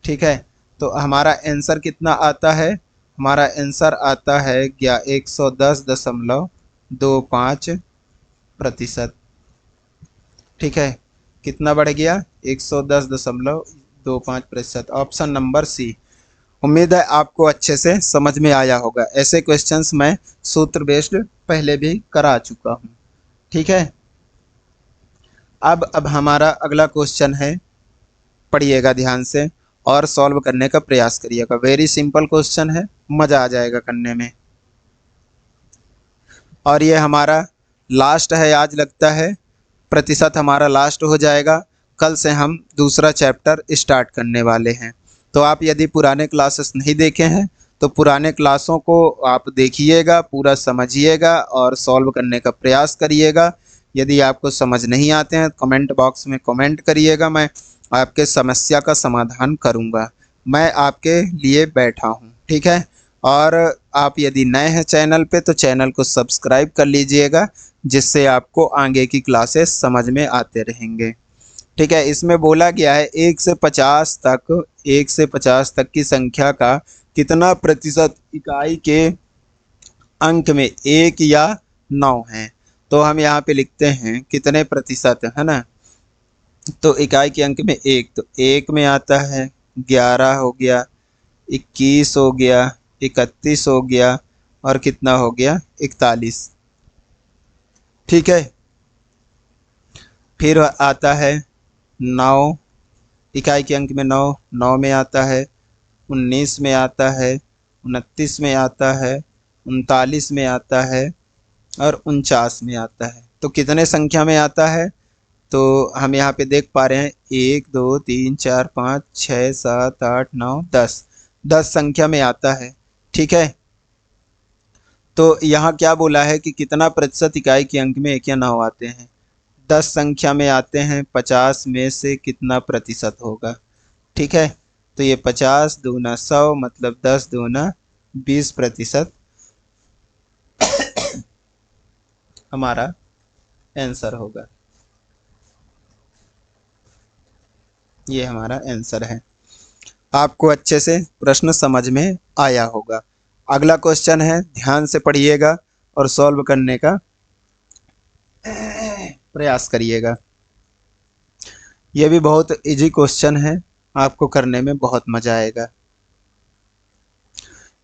ठीक है, तो हमारा आंसर कितना आता है, हमारा आंसर आता है 110.25%। ठीक है, कितना बढ़ गया, 110.25%, ऑप्शन नंबर सी। उम्मीद है आपको अच्छे से समझ में आया होगा। ऐसे क्वेश्चंस मैं सूत्र बेस्ड पहले भी करा चुका हूँ। ठीक है, अब हमारा अगला क्वेश्चन है, पढ़िएगा ध्यान से और सॉल्व करने का प्रयास करिएगा। वेरी सिंपल क्वेश्चन है, मज़ा आ जाएगा करने में। और ये हमारा लास्ट है आज, लगता है प्रतिशत हमारा लास्ट हो जाएगा। कल से हम दूसरा चैप्टर स्टार्ट करने वाले हैं। तो आप यदि पुराने क्लासेस नहीं देखे हैं तो पुराने क्लासों को आप देखिएगा, पूरा समझिएगा और सॉल्व करने का प्रयास करिएगा। यदि आपको समझ नहीं आते हैं कमेंट बॉक्स में कमेंट करिएगा, मैं आपके समस्या का समाधान करूंगा। मैं आपके लिए बैठा हूं। ठीक है, और आप यदि नए हैं चैनल पे तो चैनल को सब्सक्राइब कर लीजिएगा, जिससे आपको आगे की क्लासेस समझ में आते रहेंगे। ठीक है, इसमें बोला गया है 1 से 50 तक, 1 से 50 तक की संख्या का कितना प्रतिशत इकाई के अंक में 1 या 9 है। तो हम यहाँ पे लिखते हैं कितने प्रतिशत है ना, तो इकाई के अंक में 1, तो 1 में आता है 11 हो गया, 21 हो गया, 31 हो गया, और कितना हो गया, 41। ठीक है, फिर आता है 9, इकाई के अंक में 9, 9 में आता है, 19 में आता है, 29 में आता है, 39 में आता है, और 49 में आता है। तो कितने संख्या में आता है, तो हम यहाँ पे देख पा रहे हैं 1 2 3 4 5 6 7 8 9 10, 10 संख्या में आता है। ठीक है, तो यहाँ क्या बोला है कि कितना प्रतिशत इकाई के अंक में 1 या 9 आते हैं, 10 संख्या में आते हैं, 50 में से कितना प्रतिशत होगा। ठीक है, तो ये 50 दूना 100, मतलब 10 दूना 20% हमारा आंसर होगा। ये हमारा आंसर है। आपको अच्छे से प्रश्न समझ में आया होगा। अगला क्वेश्चन है, ध्यान से पढ़िएगा और सॉल्व करने का प्रयास करिएगा। यह भी बहुत इजी क्वेश्चन है, आपको करने में बहुत मजा आएगा।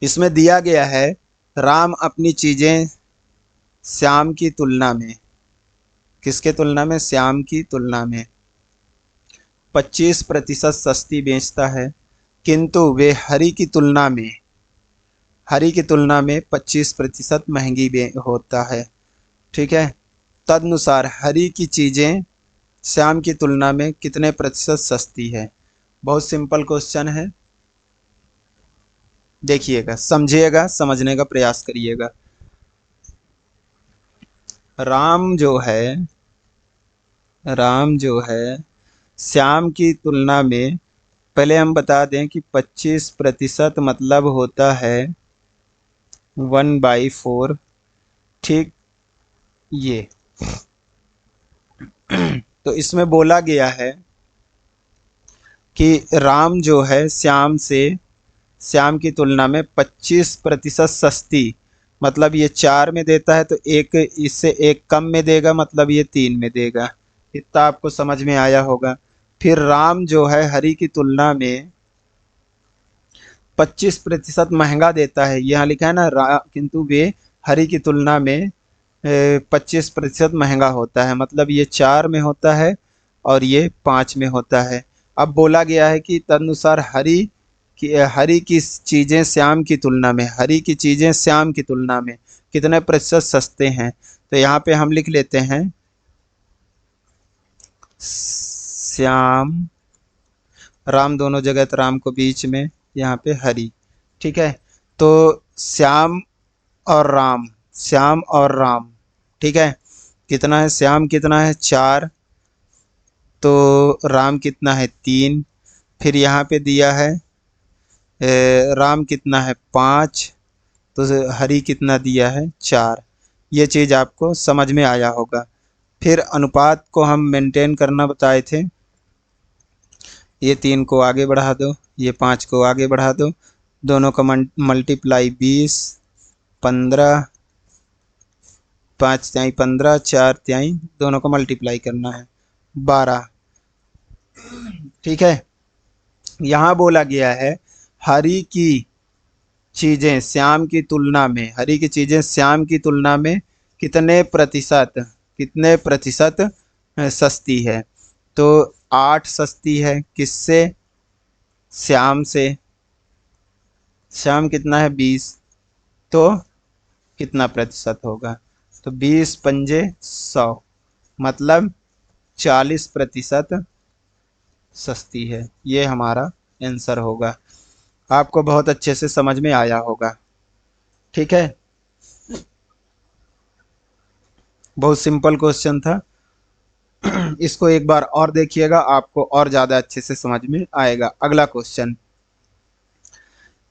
इसमें दिया गया है, राम अपनी चीजें श्याम की तुलना में, किसके तुलना में, श्याम की तुलना में 25% सस्ती बेचता है, किंतु वे हरि की तुलना में हरी की तुलना में 25% महंगी होता है। ठीक है, तदनुसार हरी की चीज़ें श्याम की तुलना में कितने प्रतिशत सस्ती है। बहुत सिंपल क्वेश्चन है, देखिएगा, समझिएगा, समझने का प्रयास करिएगा। राम जो है श्याम की तुलना में, पहले हम बता दें कि 25% मतलब होता है 1/4। ठीक, ये तो इसमें बोला गया है कि राम जो है श्याम की तुलना में 25% सस्ती, मतलब ये 4 में देता है तो एक इससे एक कम में देगा, मतलब ये 3 में देगा। इतना आपको समझ में आया होगा। फिर राम जो है हरी की तुलना में 25% महंगा देता है, यहाँ लिखा है ना, किंतु वे हरी की तुलना में 25% महंगा होता है, मतलब ये 4 में होता है और ये 5 में होता है। अब बोला गया है कि तदनुसार हरी की चीज़ें श्याम की तुलना में, हरी की चीज़ें श्याम की तुलना में कितने प्रतिशत सस्ते हैं। तो यहाँ पे हम लिख लेते हैं श्याम, राम दोनों जगह, तो राम को बीच में, यहाँ पे हरी। ठीक है, तो श्याम और राम, ठीक है, कितना है, श्याम कितना है 4, तो राम कितना है 3। फिर यहाँ पे दिया है राम कितना है 5, तो हरी कितना दिया है 4। ये चीज़ आपको समझ में आया होगा। फिर अनुपात को हम मेंटेन करना बताए थे, ये 3 को आगे बढ़ा दो, ये 5 को आगे बढ़ा दो, दोनों का मल्टीप्लाई 20, 15, 5 तिहाई 15, 4 तिहाई, दोनों को मल्टीप्लाई करना है 12। ठीक है, यहाँ बोला गया है हरी की चीज़ें श्याम की तुलना में, हरी की चीज़ें श्याम की तुलना में कितने प्रतिशत सस्ती है। तो 8 सस्ती है, किससे, श्याम से। श्याम कितना है 20, तो कितना प्रतिशत होगा, तो 20 पंजे 100, मतलब 40% सस्ती है। ये हमारा आंसर होगा। आपको बहुत अच्छे से समझ में आया होगा। ठीक है, बहुत सिंपल क्वेश्चन था। इसको एक बार और देखिएगा, आपको और ज़्यादा अच्छे से समझ में आएगा। अगला क्वेश्चन,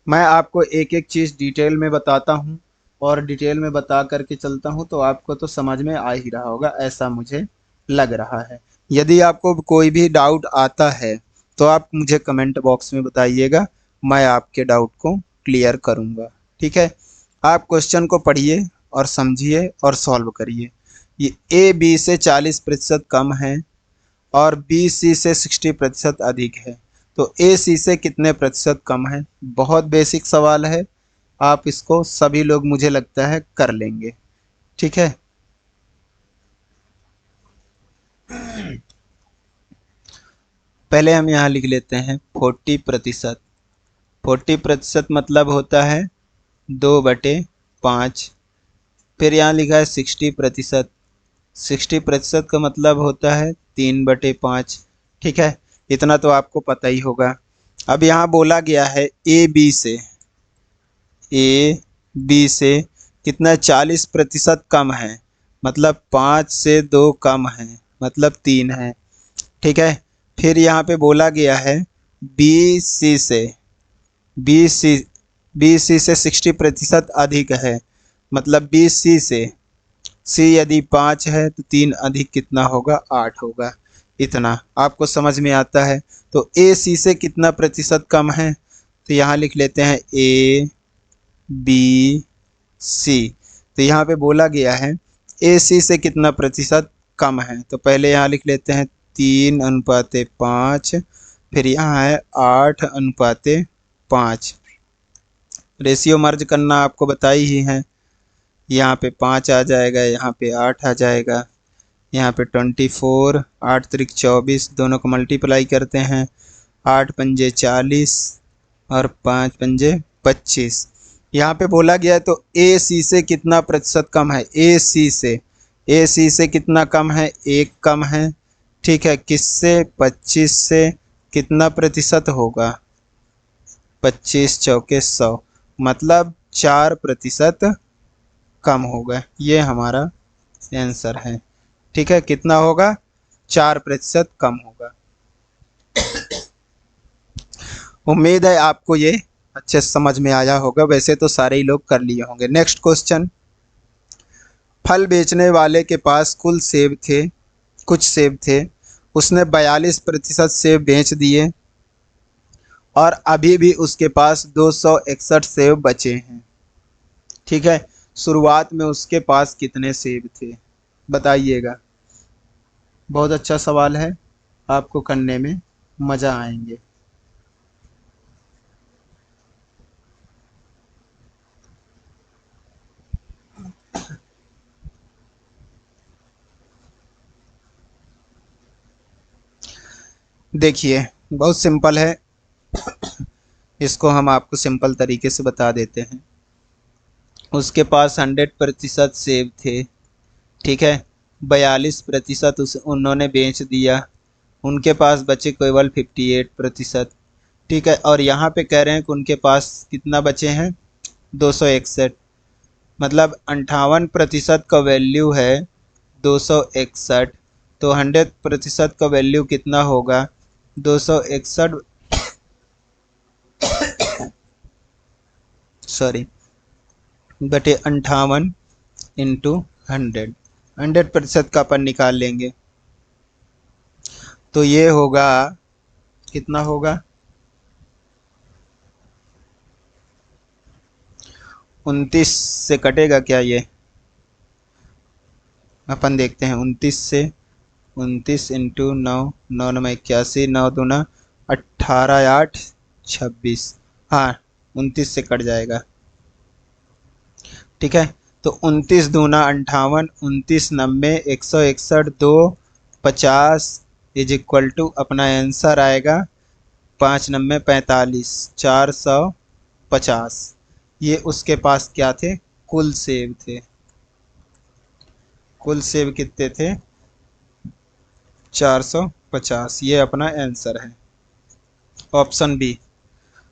मैं आपको एक एक चीज़ डिटेल में बताता हूँ और डिटेल में बता करके चलता हूँ, तो आपको तो समझ में आ ही रहा होगा, ऐसा मुझे लग रहा है। यदि आपको कोई भी डाउट आता है तो आप मुझे कमेंट बॉक्स में बताइएगा, मैं आपके डाउट को क्लियर करूँगा। ठीक है, आप क्वेश्चन को पढ़िए और समझिए और सॉल्व करिए। ये ए बी से 40% कम है और बी सी से 60% अधिक है, तो ए सी से कितने प्रतिशत कम है। बहुत बेसिक सवाल है, आप इसको सभी लोग मुझे लगता है कर लेंगे। ठीक है, पहले हम यहाँ लिख लेते हैं 40%। 40% मतलब होता है 2/5। फिर यहाँ लिखा है 60%। 60% का मतलब होता है 3/5। ठीक है, इतना तो आपको पता ही होगा। अब यहाँ बोला गया है ए बी से कितना 40% कम है, मतलब 5 से 2 कम है, मतलब 3 है। ठीक है, फिर यहाँ पे बोला गया है बी सी से 60% अधिक है, मतलब बी सी यदि 5 है तो 3 अधिक कितना होगा, 8 होगा। इतना आपको समझ में आता है। तो ए सी से कितना प्रतिशत कम है, तो यहाँ लिख लेते हैं ए बी सी। तो यहाँ पे बोला गया है ए सी से कितना प्रतिशत कम है, तो पहले यहाँ लिख लेते हैं 3:5। फिर यहाँ है 8:5। रेशियो मर्ज करना आपको बताई ही है, यहाँ पे 5 आ जाएगा, यहाँ पे 8 आ जाएगा, यहाँ पे 24, 8 त्रिक 24, दोनों को मल्टीप्लाई करते हैं, 8 पंजे 40 और 5 पंजे 25। यहाँ पे बोला गया है तो ए सी से कितना प्रतिशत कम है, ए सी से कितना कम है, एक कम है। ठीक है, किससे, 25 से कितना प्रतिशत होगा, 25 चौके 100, मतलब 4% कम होगा। ये हमारा आंसर है। ठीक है, कितना होगा, 4% कम होगा। उम्मीद है आपको ये अच्छे से समझ में आया होगा, वैसे तो सारे ही लोग कर लिए होंगे। नेक्स्ट क्वेश्चन, फल बेचने वाले के पास कुल सेब थे, कुछ सेब थे, उसने 42% सेब बेच दिए और अभी भी उसके पास 261 सेब बचे हैं। ठीक है, शुरुआत में उसके पास कितने सेब थे, बताइएगा। बहुत अच्छा सवाल है, आपको करने में मज़ा आएंगे। देखिए, बहुत सिंपल है, इसको हम आपको सिंपल तरीके से बता देते हैं। उसके पास 100% सेब थे। ठीक है, 42% उस उन्होंने बेच दिया, उनके पास बचे केवल 58%। ठीक है, और यहाँ पे कह रहे हैं कि उनके पास कितना बचे हैं, 261, मतलब 58% का वैल्यू है 261, तो 100% का वैल्यू कितना होगा, 261, सॉरी, बटे 58 इंटू 100% का अपन निकाल लेंगे, तो ये होगा, कितना होगा, 29 से कटेगा क्या ये, अपन देखते हैं। 29 से, 29 इंटू 9, 9×9 = 81, 9×2 = 18, 8 26, हाँ 29 से कट जाएगा। ठीक है, तो 29×2 = 58, 29×90 = 161, 2 50 = अपना आंसर आएगा 5×9 = 45, 450। ये उसके पास क्या थे, कुल सेब थे। कुल सेब कितने थे, 450। ये अपना आंसर है, ऑप्शन बी।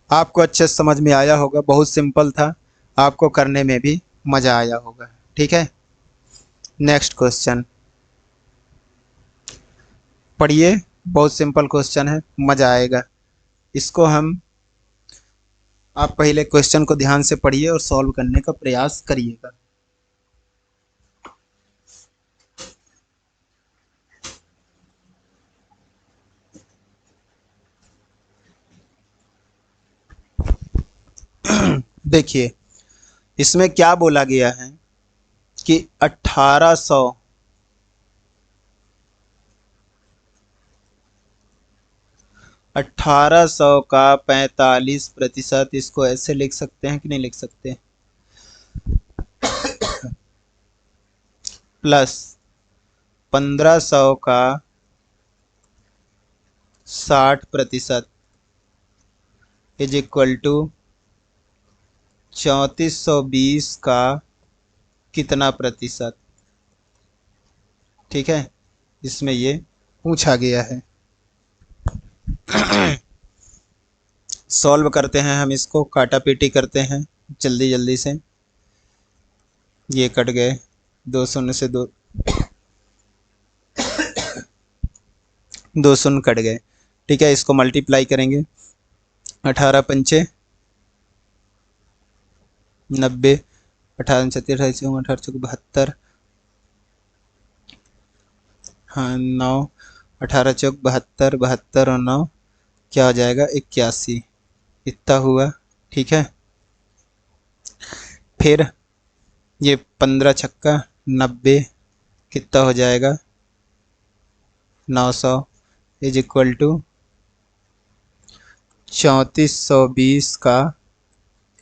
आपको अच्छे से समझ में आया होगा, बहुत सिंपल था, आपको करने में भी मज़ा आया होगा। ठीक है, नेक्स्ट क्वेश्चन पढ़िए, बहुत सिंपल क्वेश्चन है, मज़ा आएगा इसको हम। आप पहले क्वेश्चन को ध्यान से पढ़िए और सॉल्व करने का प्रयास करिएगा। देखिए, इसमें क्या बोला गया है कि 1800 का 45%, इसको ऐसे लिख सकते हैं कि नहीं लिख सकते, प्लस 1500 का 60% इज इक्वल टू 3420 का कितना प्रतिशत। ठीक है, इसमें ये पूछा गया है। सॉल्व करते हैं हम इसको, काटा पीटी करते हैं जल्दी जल्दी से। ये कट गए, 2 शून्य से 2 शून्य कट गए। ठीक है, इसको मल्टीप्लाई करेंगे, 18×5 = 90, 18×36 = 18×4 = 72, हाँ 9, 18×4 = 72, 72 और 9 क्या हो जाएगा, 81, इतना हुआ। ठीक है, फिर ये 15×6 = 90, कितना हो जाएगा, 900 इज इक्वल टू 3420 का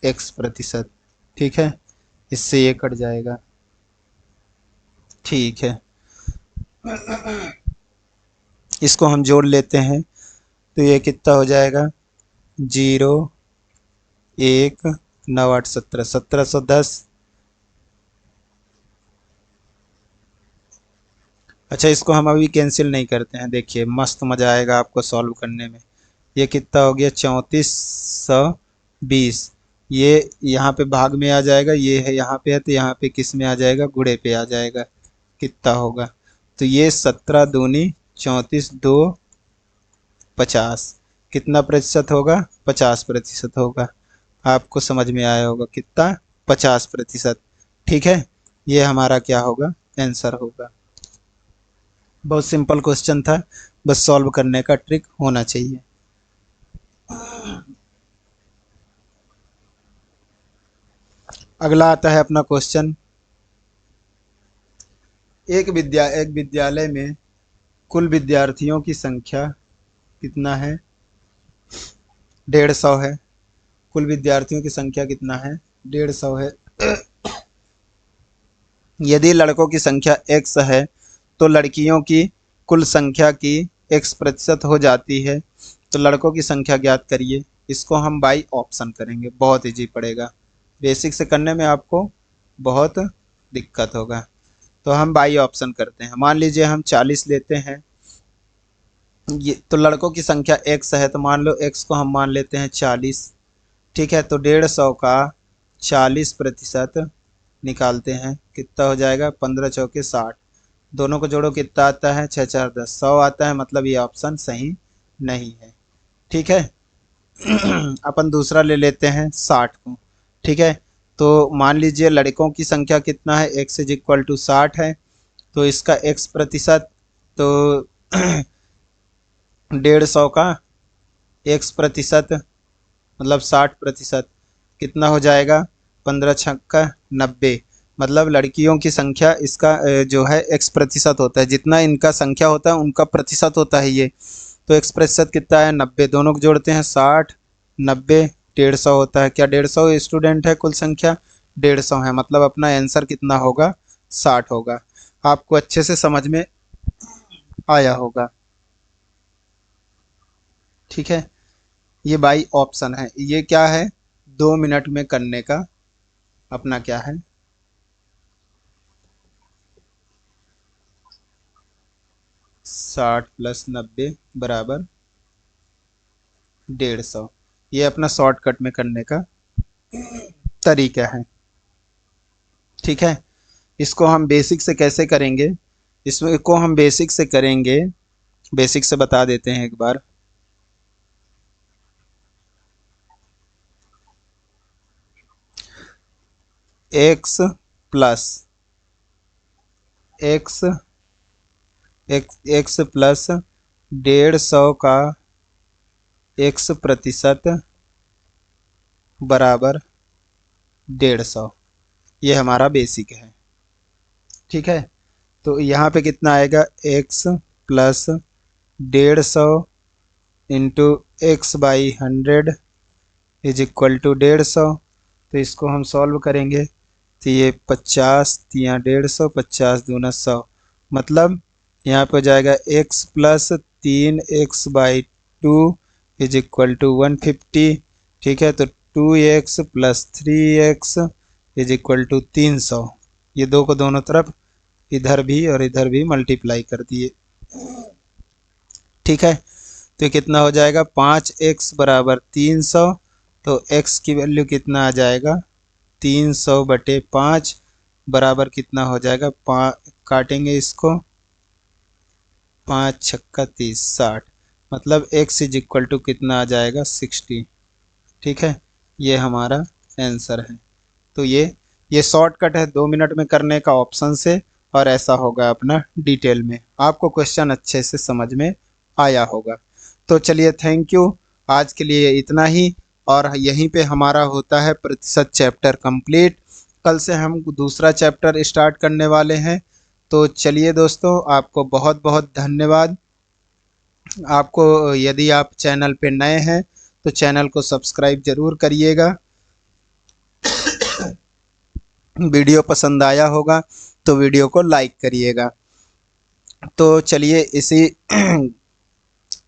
x%। ठीक है, इससे ये कट जाएगा। ठीक है, इसको हम जोड़ लेते हैं, तो ये कितना हो जाएगा, 0, 1, 9 8 17, 1710। अच्छा, इसको हम अभी कैंसिल नहीं करते हैं, देखिए मस्त मज़ा आएगा आपको सॉल्व करने में। ये कितना हो गया, 3420। ये यहाँ पे भाग में आ जाएगा, ये है यहाँ पे है, तो यहाँ पे किस में आ जाएगा, गुणे पे आ जाएगा। कितना होगा, तो ये 17 दूनी 34, 2 50। कितना प्रतिशत होगा, 50% होगा। आपको समझ में आया होगा कितना, 50%। ठीक है, ये हमारा क्या होगा, आंसर होगा। बहुत सिंपल क्वेश्चन था, बस सॉल्व करने का ट्रिक होना चाहिए। अगला आता है अपना क्वेश्चन। एक विद्यालय में कुल विद्यार्थियों की संख्या कितना है, 150 है। कुल विद्यार्थियों की संख्या कितना है, 150 है। यदि लड़कों की संख्या x है तो लड़कियों की कुल संख्या की x% हो जाती है, तो लड़कों की संख्या ज्ञात करिए। इसको हम बाई ऑप्शन करेंगे, बहुत इजी पड़ेगा। बेसिक से करने में आपको बहुत दिक्कत होगा, तो हम बाई ऑप्शन करते हैं। मान लीजिए हम 40 लेते हैं, ये तो लड़कों की संख्या x है, तो मान लो x को हम मान लेते हैं 40। ठीक है, तो 150 का 40% निकालते हैं, कितना हो जाएगा, 15 चौके 60। दोनों को जोड़ो, कितना आता है, 6 4 10, 100 आता है। मतलब ये ऑप्शन सही नहीं है। ठीक है। अपन दूसरा ले लेते हैं 60 को। ठीक है, तो मान लीजिए लड़कों की संख्या कितना है, x इज इक्वल टू 60 है, तो इसका x%, तो 150 का x% मतलब 60%, कितना हो जाएगा, 15 छक्का 90। मतलब लड़कियों की संख्या इसका जो है x% होता है, जितना इनका संख्या होता है उनका प्रतिशत होता है ये। तो x% कितना है, 90। दोनों को जोड़ते हैं, 60 90 150 होता है। क्या 150 स्टूडेंट है कुल संख्या, 150 है। मतलब अपना आंसर कितना होगा, 60 होगा। आपको अच्छे से समझ में आया होगा। ठीक है, ये बाई ऑप्शन है। ये क्या है, 2 मिनट में करने का अपना क्या है, 60 + 90 बराबर 150। ये अपना शॉर्टकट में करने का तरीका है। ठीक है, इसको हम बेसिक से कैसे करेंगे, इसमें को हम बेसिक से करेंगे। बेसिक से बता देते हैं एक बार। x plus x x plus 150 का x% बराबर 150। ये हमारा बेसिक है। ठीक है, तो यहाँ पे कितना आएगा, x plus 150 into x/100 is equal to 150। तो इसको हम सॉल्व करेंगे, तो ये 50 तिया 150, 50 दूना 100। मतलब यहाँ पे हो जाएगा x plus 3x/2 is equal to 150। ठीक है, तो 2x plus 3x is equal to 300। ये दो को दोनों तरफ इधर भी और इधर भी मल्टीप्लाई कर दिए। ठीक है, तो कितना हो जाएगा, 5x बराबर 300। तो x की वैल्यू कितना आ जाएगा, 300/5 बराबर कितना हो जाएगा, काटेंगे इसको, 5 छक्का 30 60। मतलब x इज इक्वल टू कितना आ जाएगा, 60। ठीक है, ये हमारा आंसर है। तो ये शॉर्टकट है 2 मिनट में करने का ऑप्शन से, और ऐसा होगा अपना डिटेल में। आपको क्वेश्चन अच्छे से समझ में आया होगा। तो चलिए, थैंक यू। आज के लिए इतना ही, और यहीं पे हमारा होता है प्रतिशत चैप्टर कंप्लीट। कल से हम दूसरा चैप्टर स्टार्ट करने वाले हैं। तो चलिए दोस्तों, आपको बहुत बहुत धन्यवाद। आपको यदि आप चैनल पे नए हैं तो चैनल को सब्सक्राइब ज़रूर करिएगा। वीडियो पसंद आया होगा तो वीडियो को लाइक करिएगा। तो चलिए, इसी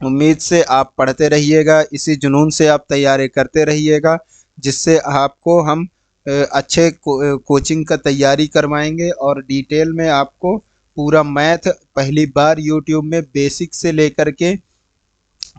उम्मीद से आप पढ़ते रहिएगा, इसी जुनून से आप तैयारी करते रहिएगा। जिससे आपको हम अच्छे कोचिंग का तैयारी करवाएंगे और डिटेल में आपको पूरा मैथ पहली बार यूट्यूब में बेसिक से लेकर के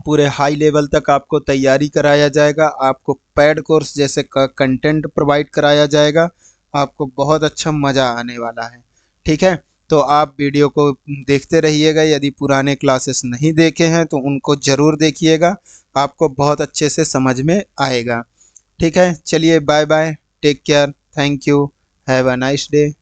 पूरे हाई लेवल तक आपको तैयारी कराया जाएगा। आपको पैड कोर्स जैसे कंटेंट प्रोवाइड कराया जाएगा। आपको बहुत अच्छा मज़ा आने वाला है। ठीक है, तो आप वीडियो को देखते रहिएगा। यदि पुराने क्लासेस नहीं देखे हैं तो उनको ज़रूर देखिएगा, आपको बहुत अच्छे से समझ में आएगा। ठीक है, चलिए bye bye, take care, thank you, have a nice day.